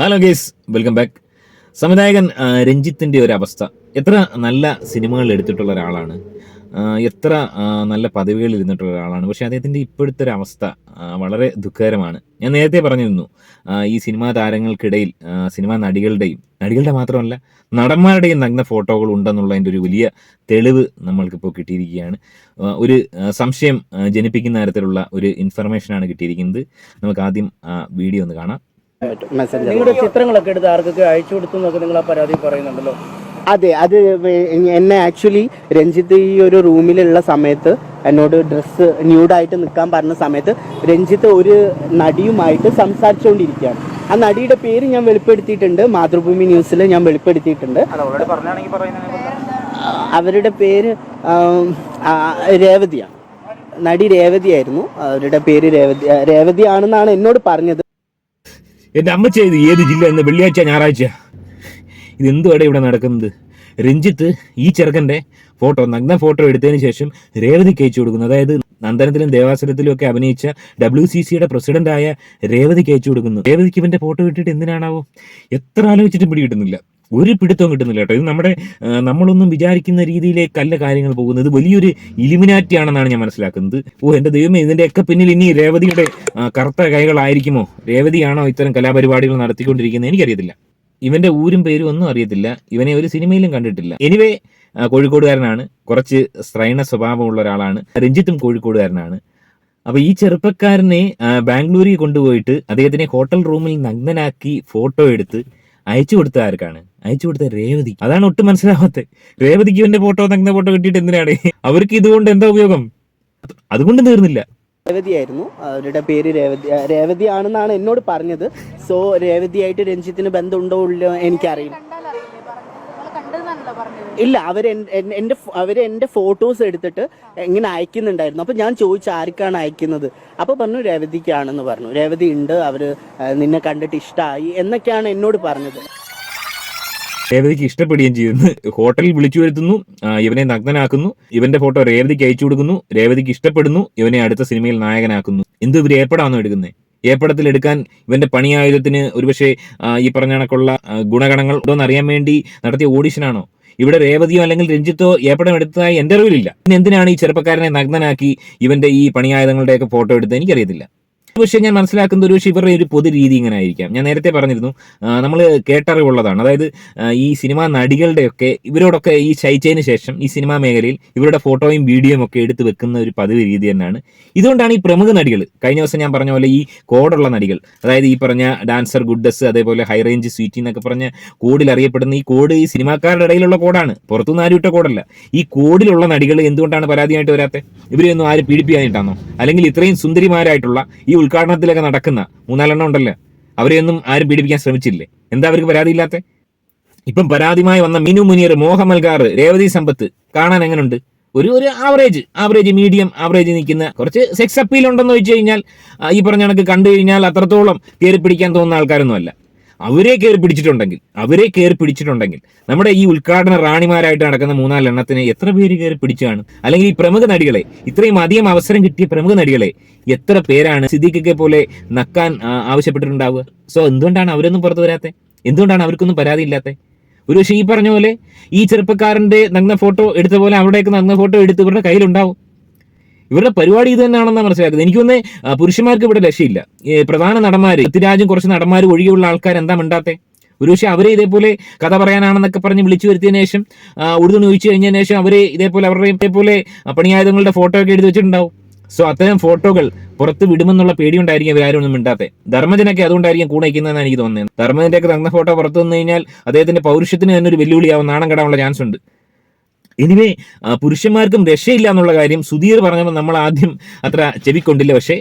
Hello guys, welcome back. സംവിധായകൻ രഞ്ജിത്തിൻ്റെ ഒരു അവസ്ഥ, എത്ര നല്ല സിനിമകൾ എടുത്തിട്ടുള്ള ഒരാളാണ്, എത്ര നല്ല പദവികളിൽ ഇരുന്നിട്ടുള്ള ഒരാളാണ്. പക്ഷേ അദ്ദേഹത്തിൻ്റെ ഇപ്പോഴത്തെ ഒരു അവസ്ഥ വളരെ ദുഃഖകരമാണ്. ഞാൻ നേരത്തെ പറഞ്ഞിരുന്നു, ഈ സിനിമാ താരങ്ങൾക്കിടയിൽ സിനിമാ നടികളുടെ മാത്രമല്ല നടന്മാരുടെയും നഗ്ന ഫോട്ടോകൾ ഉണ്ടെന്നുള്ളതിൻ്റെ ഒരു വലിയ തെളിവ് നമ്മൾക്കിപ്പോൾ കിട്ടിയിരിക്കുകയാണ്. ഒരു സംശയം ജനിപ്പിക്കുന്ന തരത്തിലുള്ള ഒരു ഇൻഫർമേഷനാണ് കിട്ടിയിരിക്കുന്നത്. നമുക്ക് ആദ്യം വീഡിയോ ഒന്ന് കാണാം. നിങ്ങളുടെ ചിത്രങ്ങളൊക്കെ എടുത്ത് ആർക്കൊക്കെ അയച്ചു കൊടുത്തു എന്നൊക്കെ നിങ്ങൾ ആ പരാതി പറയുന്നുണ്ടല്ലോ. അതെ, അത് എന്നെ ആക്ച്വലി രഞ്ജിത്ത് ഈ ഒരു റൂമിലുള്ള സമയത്ത് എന്നോട് ഡ്രസ്സ് ന്യൂഡായിട്ട് നിൽക്കാൻ പറഞ്ഞ സമയത്ത് രഞ്ജിത്ത് ഒരു നടിയുമായിട്ട് സംസാരിച്ചുകൊണ്ടിരിക്കുകയാണ്. ആ നടിയുടെ പേര് ഞാൻ വെളിപ്പെടുത്തിയിട്ടുണ്ട്, മാതൃഭൂമി ന്യൂസിൽ ഞാൻ വെളിപ്പെടുത്തിയിട്ടുണ്ട്. അവരുടെ പേര് രേവതിയാണ്. നടി രേവതിയായിരുന്നു. അവരുടെ പേര് രേവതിയാണെന്നാണ് എന്നോട് പറഞ്ഞത്. എൻ്റെ അമ്മ ചെയ്ത് ഏത് ജില്ല എന്ന് വെള്ളിയാഴ്ച ഞായറാഴ്ച ഇതെന്തുവാടെ ഇവിടെ നടക്കുന്നത്? രഞ്ജിത്ത് ഈ ചെറുക്കൻ്റെ ഫോട്ടോ, നഗ്ന ഫോട്ടോ എടുത്തതിന് ശേഷം രേവതിക്ക് അയച്ചു കൊടുക്കുന്നു. അതായത് നന്ദനത്തിലും ദേവാസുരത്തിലും ഒക്കെ അഭിനയിച്ച WCCയുടെ പ്രസിഡന്റായ രേവതിക്ക് അയച്ചു കൊടുക്കുന്നു. രേവതിക്ക് ഇവൻ്റെ ഫോട്ടോ ഇട്ടിട്ട് എന്തിനാണാവോ? എത്ര ആലോചിച്ചിട്ടും പിടി കിട്ടുന്നില്ല, ഒരു പിടുത്തവും കിട്ടുന്നില്ല കേട്ടോ. ഇത് നമ്മളൊന്നും വിചാരിക്കുന്ന രീതിയിലേക്കല്ല കാര്യങ്ങൾ പോകുന്നത്. ഇത് വലിയൊരു ഇലിമിനാറ്റി ആണെന്നാണ് ഞാൻ മനസ്സിലാക്കുന്നത്. എൻ്റെ ദൈവമേ, ഇതിൻ്റെയൊക്കെ പിന്നിൽ ഇനി രേവതിയുടെ കറുത്ത കൈകളായിരിക്കുമോ? രേവതിയാണോ ഇത്തരം കലാപരിപാടികൾ നടത്തിക്കൊണ്ടിരിക്കുന്നത്? എനിക്കറിയത്തില്ല. ഇവൻ്റെ ഊരും പേരും ഒന്നും അറിയത്തില്ല. ഇവനെ ഒരു സിനിമയിലും കണ്ടിട്ടില്ല. എനിവേ, കോഴിക്കോടുകാരനാണ്, കുറച്ച് സ്ത്രൈണ സ്വഭാവമുള്ള ഒരാളാണ്. രഞ്ജിത്തും കോഴിക്കോടുകാരനാണ്. അപ്പോൾ ഈ ചെറുപ്പക്കാരനെ ബാംഗ്ലൂരിൽ കൊണ്ടുപോയിട്ട് അദ്ദേഹത്തിനെ ഹോട്ടൽ റൂമിൽ നഗ്നനാക്കി ഫോട്ടോ എടുത്ത് അയച്ചു കൊടുത്ത ആർക്കാണ്? അയച്ചു കൊടുത്ത രേവതി. അതാണ് ഒട്ടും മനസ്സിലാവാത്തത്. രേവതിക്ക് ഇവന്റെ ഫോട്ടോ, നഗ്ന ഫോട്ടോ കിട്ടിയിട്ട് എന്തിനാണ്? അവർക്ക് ഇതുകൊണ്ട് എന്താ ഉപയോഗം? അതുകൊണ്ട് തീർന്നില്ല. രേവതിയായിരുന്നു. അവരുടെ പേര് രേവതിയാണെന്നാണ് എന്നോട് പറഞ്ഞത്. സോ രേവതിയായിട്ട് രഞ്ജിത്തിന് ബന്ധമുണ്ടോ ഇല്ലയോ എനിക്കറിയില്ല. ഇല്ല, അവര് എന്റെ ഫോട്ടോസ് എടുത്തിട്ട് ഇങ്ങനെ അയക്കുന്നുണ്ടായിരുന്നു. അപ്പൊ ഞാൻ ചോദിച്ചു ആർക്കാണ് അയക്കുന്നത്. അപ്പൊ പറഞ്ഞു രേവതിക്കാണെന്ന് പറഞ്ഞു. രേവതി ഉണ്ട്, അവര് നിന്നെ കണ്ടിട്ട് ഇഷ്ടമായി എന്നൊക്കെയാണ് എന്നോട് പറഞ്ഞത്. രേവതിക്ക് ഇഷ്ടപ്പെടുകയും ചെയ്യുന്നു. ഹോട്ടലിൽ വിളിച്ചു വരുത്തുന്നു, ഇവനെ നഗ്നനാക്കുന്നു, ഇവന്റെ ഫോട്ടോ രേവതിക്ക് അയച്ചു കൊടുക്കുന്നു, രേവതിക്ക് ഇഷ്ടപ്പെടുന്നു, ഇവനെ അടുത്ത സിനിമയിൽ നായകനാക്കുന്നു. എന്ത് ഇവർ ഏപ്പടാണോ എടുക്കുന്നത്? ഏപ്പടത്തിൽ എടുക്കാൻ ഇവന്റെ പണിയായുധത്തിന് ഒരുപക്ഷെ ഈ പറഞ്ഞ കണക്കുള്ള ഗുണഗണങ്ങൾ ഉണ്ടോന്ന് അറിയാൻ വേണ്ടി നടത്തിയ ഓഡിഷനാണോ? ഇവിടെ രേവതിയോ അല്ലെങ്കിൽ രഞ്ജിത്തോ ഏപ്പടം എടുത്തതായി എൻ്റെ അറിവിലില്ല. പിന്നെ എന്തിനാണ് ഈ ചെറുപ്പക്കാരനെ നഗ്നനാക്കി ഇവന്റെ ഈ പണിയായുധങ്ങളുടെയൊക്കെ ഫോട്ടോ എടുത്തത്? എനിക്കറിയത്തില്ല. പക്ഷേ ഞാൻ മനസ്സിലാക്കുന്ന ഒരു ഇവരുടെ ഒരു പൊതു രീതി ഇങ്ങനെ ആയിരിക്കാം. ഞാൻ നേരത്തെ പറഞ്ഞിരുന്നു, നമ്മൾ കേട്ടറിവുള്ളതാണ്. അതായത് ഈ സിനിമാ നടികളുടെയൊക്കെ ഇവരോടൊക്കെ ഈ ശയിച്ചതിന് ശേഷം ഈ സിനിമാ മേഖലയിൽ ഇവരുടെ ഫോട്ടോയും വീഡിയോയും ഒക്കെ എടുത്ത് വെക്കുന്ന ഒരു പതിവ് രീതി തന്നെയാണ്. ഇതുകൊണ്ടാണ് ഈ പ്രമുഖ നടികൾ, കഴിഞ്ഞ ദിവസം ഞാൻ പറഞ്ഞ പോലെ ഈ കോഡുള്ള നടികൾ, അതായത് ഈ പറഞ്ഞ ഡാൻസർ ഗുഡ്ഡസ്, അതേപോലെ ഹൈ റേഞ്ച് സ്വീറ്റി എന്നൊക്കെ പറഞ്ഞ കോഡിൽ അറിയപ്പെടുന്ന ഈ കോഡ് ഈ സിനിമാക്കാരുടെ ഇടയിലുള്ള കോഡാണ്, പുറത്തുനിന്ന് ആരും ഇട്ട കോഡല്ല. ഈ കോഡിലുള്ള നടികൾ എന്തുകൊണ്ടാണ് പരാതിയായിട്ട് വരാത്തത്? ഇവരെയൊന്നും ആരും പീഡിപ്പിക്കാനിട്ടാണോ? അല്ലെങ്കിൽ ഇത്രയും സുന്ദരിമാരായിട്ടുള്ള ഈ ഉദ്ഘാടനത്തിലൊക്കെ നടക്കുന്ന 4 ഉണ്ടല്ലോ, അവരെയൊന്നും ആരും പീഡിപ്പിക്കാൻ ശ്രമിച്ചില്ലേ? എന്താ അവർക്ക് പരാതിയില്ലാത്ത? ഇപ്പം പരാതിയുമായി വന്ന മിനു മുനീർ, മോഹമൽഗാർ, രേവതി സമ്പത്ത് കാണാൻ എങ്ങനെയുണ്ട്? ഒരു ആവറേജ് മീഡിയം ആവറേജ് നിൽക്കുന്ന, കുറച്ച് സെക്സ് അപ്പീൽ ഉണ്ടെന്ന് വെച്ച് കഴിഞ്ഞാൽ ഈ പറഞ്ഞ കണക്ക് കണ്ടു കഴിഞ്ഞാൽ അത്രത്തോളം കയറി പിടിക്കാൻ തോന്നുന്ന ആൾക്കാരൊന്നും അല്ല. അവരെ കയറി പിടിച്ചിട്ടുണ്ടെങ്കിൽ നമ്മുടെ ഈ ഉദ്ഘാടന റാണിമാരായിട്ട് നടക്കുന്ന 4 എണ്ണത്തിന് എത്ര പേര് കയറി പിടിച്ചാണ്? അല്ലെങ്കിൽ ഈ പ്രമുഖ നടികളെ, ഇത്രയും അധികം അവസരം കിട്ടിയ പ്രമുഖ നടികളെ എത്ര പേരാണ് സിദ്ദീഖിനെ പോലെ നക്കാൻ ആവശ്യപ്പെട്ടിട്ടുണ്ടാവുക? സോ എന്തുകൊണ്ടാണ് അവരൊന്നും പുറത്തു വരാത്തത്? എന്തുകൊണ്ടാണ് അവർക്കൊന്നും പരാതി ഇല്ലാത്തത്? ഒരു പക്ഷേ ഈ പറഞ്ഞ പോലെ ഈ ചെറുപ്പക്കാരന്റെ നഗ്ന ഫോട്ടോ എടുത്ത പോലെ അവിടേക്ക് നഗ്ന ഫോട്ടോ എടുത്ത് ഇവരുടെ കയ്യിലുണ്ടാവും. ഇവരുടെ പരിപാടി ഇത് തന്നെയാണെന്നാണ് മനസ്സിലാക്കുന്നത്. എനിക്കൊന്ന് പുരുഷന്മാർക്ക് ഇവിടെ ലക്ഷ്യമില്ല. പ്രധാന നടന്മാർ, പൃഥ്വിരാജും കുറച്ച് നടന്മാർ ഒഴികെയുള്ള ആൾക്കാർ എന്താ മിണ്ടാത്തെ? ഒരു പക്ഷേ അവരെ ഇതേപോലെ കഥ പറയാനാണെന്നൊക്കെ പറഞ്ഞ് വിളിച്ചു വരുത്തിയതിനു ശേഷം ഉടുതുണി ഒഴിച്ചു കഴിഞ്ഞതിന് ശേഷം അവരെ ഇതേപോലെ പണിയായുധങ്ങളുടെ ഫോട്ടോ ഒക്കെ എടുത്ത് വെച്ചിട്ടുണ്ടാവും. സോ അത്തരം ഫോട്ടോകൾ പുറത്ത് വിടുമെന്നുള്ള പേടിയുണ്ടായിരിക്കും ഇവരാരും ഒന്നും മിണ്ടാത്തെ. ധർമ്മജനൊക്കെ അതുകൊണ്ടായിരിക്കും കൂടെ നിൽക്കുന്നതെന്നാണ് എനിക്ക് തോന്നുന്നത്. ധർമ്മജന്റെയൊക്കെ നഗ്ന ഫോട്ടോ പുറത്തു വന്നു കഴിഞ്ഞാൽ അദ്ദേഹത്തിന്റെ പൗരുഷത്തിന് തന്നെ ഒരു വെല്ലുവിളിയാവും, നാണം കെടാനുള്ള ചാൻസ് ഉണ്ട്. എനിവേ, പുരുഷന്മാർക്കും രക്ഷയില്ല എന്നുള്ള കാര്യം സുധീർ പറഞ്ഞപ്പോൾ നമ്മൾ ആദ്യം അത്ര ചെവിക്കൊണ്ടില്ല. പക്ഷേ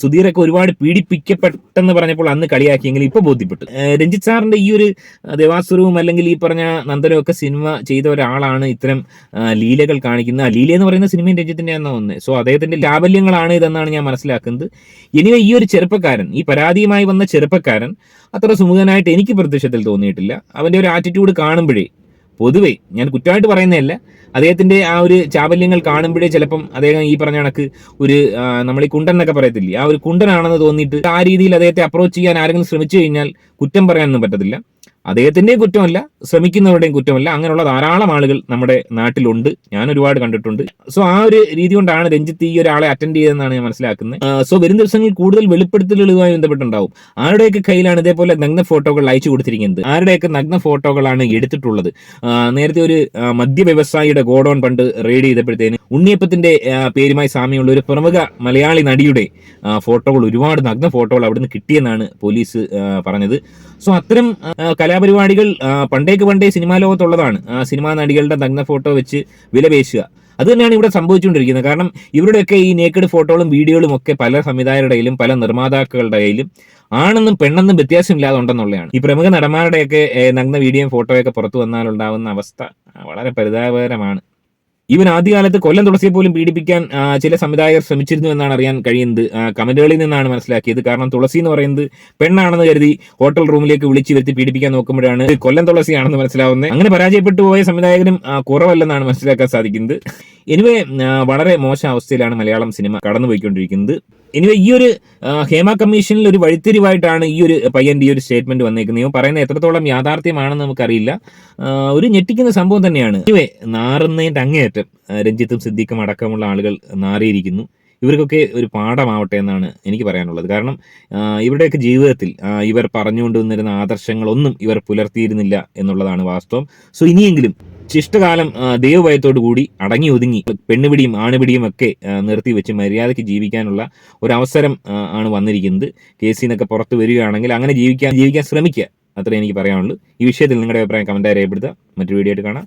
സുധീറൊക്കെ ഒരുപാട് പീഡിപ്പിക്കപ്പെട്ടെന്ന് പറഞ്ഞപ്പോൾ അന്ന് കളിയാക്കിയെങ്കിൽ ഇപ്പോൾ ബോധ്യപ്പെട്ടു. രഞ്ജിത്ത് സാറിൻ്റെ ഈ ഒരു ദേവാസുരവും അല്ലെങ്കിൽ ഈ പറഞ്ഞ നന്ദനും ഒക്കെ സിനിമ ചെയ്ത ഒരാളാണ് ഇത്തരം ലീലകൾ കാണിക്കുന്ന. ലീല എന്ന് പറയുന്ന സിനിമയും രഞ്ജിത്തിൻ്റെ എന്നാണ് ഒന്ന്. സോ അദ്ദേഹത്തിൻ്റെ ലാബല്യങ്ങളാണ് ഇതെന്നാണ് ഞാൻ മനസ്സിലാക്കുന്നത്. എനിവേ, ഈ ഒരു ചെറുപ്പക്കാരൻ, ഈ പരാതിയുമായി വന്ന ചെറുപ്പക്കാരൻ അത്ര സുമുഖനായിട്ട് എനിക്ക് പ്രത്യക്ഷത്തിൽ തോന്നിയിട്ടില്ല. അവൻ്റെ ഒരു ആറ്റിറ്റ്യൂഡ് കാണുമ്പോഴേ പൊതുവെ ഞാൻ കുറ്റമായിട്ട് പറയുന്നതല്ല, അദ്ദേഹത്തിന്റെ ആ ഒരു ചാബല്യങ്ങൾ കാണുമ്പോഴേ ചിലപ്പം അദ്ദേഹം ഈ പറഞ്ഞ കണക്ക് ഒരു നമ്മൾ ഈ കുണ്ടൻ എന്നൊക്കെ പറയത്തില്ലേ, ആ ഒരു കുണ്ടനാണെന്ന് തോന്നിയിട്ട് ആ രീതിയിൽ അദ്ദേഹത്തെ അപ്രോച്ച് ചെയ്യാൻ ആരെങ്കിലും ശ്രമിച്ചു കഴിഞ്ഞാൽ കുറ്റം പറയാനൊന്നും പറ്റത്തില്ല. അദ്ദേഹത്തിന്റെയും കുറ്റമല്ല, ശ്രമിക്കുന്നവരുടെയും കുറ്റമല്ല. അങ്ങനെയുള്ള ധാരാളം ആളുകൾ നമ്മുടെ നാട്ടിലുണ്ട്, ഞാൻ ഒരുപാട് കണ്ടിട്ടുണ്ട്. സോ ആ ഒരു രീതി കൊണ്ടാണ് രഞ്ജിത്ത് ഈ ഒരാളെ അറ്റൻഡ് ചെയ്തതെന്നാണ് ഞാൻ മനസ്സിലാക്കുന്നത്. സോ വരും ദിവസങ്ങളിൽ കൂടുതൽ വെളിപ്പെടുത്തലുകളുമായി ബന്ധപ്പെട്ടുണ്ടാവും. ആരുടെയൊക്കെ കയ്യിലാണ് ഇതേപോലെ നഗ്ന ഫോട്ടോകൾ അയച്ചു കൊടുത്തിരിക്കുന്നത്, ആരുടെയൊക്കെ നഗ്ന ഫോട്ടോകളാണ് എടുത്തിട്ടുള്ളത്. നേരത്തെ ഒരു മദ്യ വ്യവസായിയുടെ ഗോഡൌൺ പണ്ട് റെയ്ഡ് ചെയ്തപ്പോഴത്തേന് ഉണ്ണിയപ്പത്തിന്റെ പേരുമായി സാമ്യമുള്ള ഒരു പ്രമുഖ മലയാളി നടിയുടെ ഫോട്ടോകൾ, ഒരുപാട് നഗ്ന ഫോട്ടോകൾ അവിടുന്ന് കിട്ടിയെന്നാണ് പോലീസ് പറഞ്ഞത്. സോ അത്തരം കലാപരിപാടികൾ പണ്ടേ സിനിമാ ലോകത്തുള്ളതാണ്. സിനിമാ നടികളുടെ നഗ്ന ഫോട്ടോ വെച്ച് വിലപേശുക, അത് തന്നെയാണ് ഇവിടെ സംഭവിച്ചുകൊണ്ടിരിക്കുന്നത്. കാരണം ഇവരുടെയൊക്കെ ഈ നേക്കഡ് ഫോട്ടോകളും വീഡിയോകളും ഒക്കെ പല സംവിധായകരുടെ കയ്യിലും പല നിർമ്മാതാക്കളുടെ കയ്യിലും ആണെന്നും പെണ്ണെന്നും വ്യത്യാസമില്ലാതെ ഉണ്ടെന്നുള്ളതാണ്. ഈ പ്രമുഖ നടന്മാരുടെയൊക്കെ നഗ്ന വീഡിയോയും ഫോട്ടോയൊക്കെ പുറത്തു വന്നാലുണ്ടാവുന്ന അവസ്ഥ വളരെ പരിതാപകരമാണ്. ഈവൻ ആദ്യകാലത്ത് കൊല്ലം തുളസിയെ പോലും പീഡിപ്പിക്കാൻ ചില സംവിധായകർ ശ്രമിച്ചിരുന്നു എന്നാണ് അറിയാൻ കഴിയുന്നത്. കമന്റുകളിൽ നിന്നാണ് മനസ്സിലാക്കിയത്. കാരണം തുളസി എന്ന് പറയുന്നത് പെണ്ണാണെന്ന് കരുതി ഹോട്ടൽ റൂമിലേക്ക് വിളിച്ചു വരുത്തി പീഡിപ്പിക്കാൻ നോക്കുമ്പോഴാണ് കൊല്ലം തുളസിയാണെന്ന് മനസ്സിലാവുന്നത്. അങ്ങനെ പരാജയപ്പെട്ടു പോയ സംവിധായകരും കുറവല്ലെന്നാണ് മനസ്സിലാക്കാൻ സാധിക്കുന്നത്. എനിവേ വളരെ മോശം അവസ്ഥയിലാണ് മലയാളം സിനിമ കടന്നുപോയിക്കൊണ്ടിരിക്കുന്നത്. എനിവേ ഈ ഒരു ഹേമ കമ്മീഷനിൽ ഒരു വഴിത്തിരിവായിട്ടാണ് ഈ ഒരു പയ്യന്റെ ഈ ഒരു സ്റ്റേറ്റ്മെന്റ് വന്നേക്കുന്നത്. ഇവൻ പറയുന്നത് എത്രത്തോളം യാഥാർത്ഥ്യമാണെന്ന് നമുക്കറിയില്ല. ഒരു ഞെട്ടിക്കുന്ന സംഭവം തന്നെയാണ്. എനിവേ നാറുന്നതിന്റെ അങ്ങേയറ്റം രഞ്ജിത്തും സിദ്ദീഖും അടക്കമുള്ള ആളുകൾ നാറിയിരിക്കുന്നു. ഇവർക്കൊക്കെ ഒരു പാഠമാവട്ടെ എന്നാണ് എനിക്ക് പറയാനുള്ളത്. കാരണം ഇവരുടെയൊക്കെ ജീവിതത്തിൽ ഇവർ പറഞ്ഞുകൊണ്ടുവന്നിരുന്ന ആദർശങ്ങളൊന്നും ഇവർ പുലർത്തിയിരുന്നില്ല എന്നുള്ളതാണ് വാസ്തവം. സോ ഇനിയെങ്കിലും ശിഷ്ടകാലം ദൈവഭയത്തോടു കൂടി അടങ്ങി ഒതുങ്ങി പെണ്ണുപിടിയും ആണുപിടിയും ഒക്കെ നിർത്തിവെച്ച് മര്യാദയ്ക്ക് ജീവിക്കാനുള്ള ഒരു അവസരം ആണ് വന്നിരിക്കുന്നത്. കേസിൽ നിന്നൊക്കെ പുറത്ത് വരികയാണെങ്കിൽ അങ്ങനെ ജീവിക്കാൻ ശ്രമിക്കുക, അത്രേ എനിക്ക് പറയാനുള്ളൂ. ഈ വിഷയത്തിൽ നിങ്ങളുടെ അഭിപ്രായം കമന്റായി രേഖപ്പെടുത്തുക. മറ്റൊരു വീഡിയോ ആയിട്ട് കാണാം.